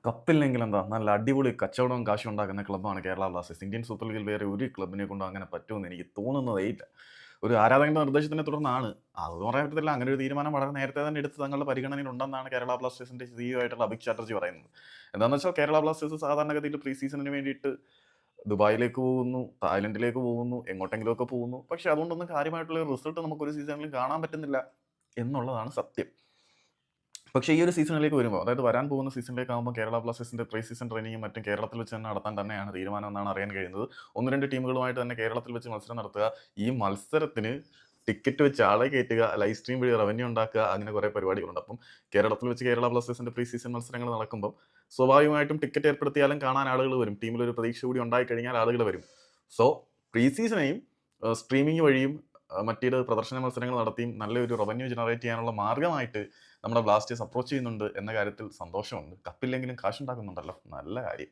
കപ്പില്ലെങ്കിൽ എന്താ നല്ല അടിപൊളി കച്ചവടവും കാശും ഉണ്ടാക്കുന്ന ക്ലബ്ബാണ് കേരള ബ്ലാസ്റ്റേഴ്സ്. ഇന്ത്യൻ സൂപ്പർ ലീഗിൽ വേറെ ഒരു ക്ലബിനെ കൊണ്ടും അങ്ങനെ പറ്റുമെന്ന് എനിക്ക് തോന്നുന്നതേ ഇല്ല. ഒരു ആരാധകന്റെ നിർദ്ദേശത്തിനെ തുടർന്നാണ് അതെന്ന് പറയാൻ പറ്റത്തില്ല. അങ്ങനെ ഒരു തീരുമാനം വളരെ നേരത്തെ തന്നെ എടുത്ത് തങ്ങളുടെ പരിഗണനയിൽ ഉണ്ടെന്നാണ് കേരള ബ്ലാസ്റ്റേഴ്സിന്റെ സിഇഒ ആയിട്ടുള്ള അഭിക് ചാറ്റർജി പറയുന്നത്. എന്താണെന്ന് വെച്ചാൽ കേരള ബ്ലാസ്റ്റേഴ്സ് സാധാരണഗതിയിൽ പ്രീ സീസണിന് വേണ്ടിയിട്ട് ദുബായിലേക്ക് പോകുന്നു, തായ്ലൻഡിലേക്ക് പോകുന്നു, എങ്ങോട്ടെങ്കിലുമൊക്കെ പോകുന്നു. പക്ഷെ അതുകൊണ്ടൊന്നും കാര്യമായിട്ടുള്ള റിസൾട്ട് നമുക്കൊരു സീസണിലും കാണാൻ പറ്റുന്നില്ല എന്നുള്ളതാണ് സത്യം. പക്ഷേ ഈ ഒരു സീസണിലേക്ക് വരുമ്പോൾ, അതായത് വരാൻ പോകുന്ന സീസണിലേക്ക് ആകുമ്പോൾ കേരള ബ്ലാസ്റ്റേഴ്സിന്റെ പ്രീ സീസൺ ട്രെയിനിങ്ങും മറ്റും കേരളത്തിൽ വെച്ച് തന്നെ നടത്താൻ തന്നെയാണ് തീരുമാനം എന്നാണ് അറിയാൻ കഴിയുന്നത്. 1-2 ടീമുകളുമായിട്ട് തന്നെ കേരളത്തിൽ വെച്ച് മത്സരം നടത്തുക, ഈ മത്സരത്തിന് ടിക്കറ്റ് വെച്ച് ആളെ കയറ്റുക, ലൈവ് സ്ട്രീം വഴി റവന്യൂ ഉണ്ടാക്കുക, അങ്ങനെ കുറേ പരിപാടികളുണ്ട്. അപ്പം കേരളത്തിൽ വെച്ച് കേരള ബ്ലാസ്റ്റേഴ്സിന്റെ പ്രീ സീസൺ മത്സരങ്ങൾ നടക്കുമ്പോൾ സ്വാഭാവികമായിട്ടും ടിക്കറ്റ് ഏർപ്പെടുത്തിയാലും കാണാൻ ആളുകൾ വരും. ടീമിലൊരു പ്രതീക്ഷ കൂടി ഉണ്ടായി കഴിഞ്ഞാൽ ആളുകൾ വരും. സോ പ്രീ സീസണെയും സ്ട്രീമിംഗ് വഴിയും മറ്റേത് പ്രദർശന മത്സരങ്ങൾ നടത്തിയും നല്ലൊരു റവന്യൂ ജനറേറ്റ് ചെയ്യാനുള്ള മാർഗമായിട്ട് നമ്മുടെ ബ്ലാസ്റ്റേഴ്സ് അപ്രോച്ച് ചെയ്യുന്നുണ്ട് എന്ന കാര്യത്തിൽ സന്തോഷമുണ്ട്. കപ്പില്ലെങ്കിലും കാശുണ്ടാക്കുന്നുണ്ടല്ലോ, നല്ല കാര്യം.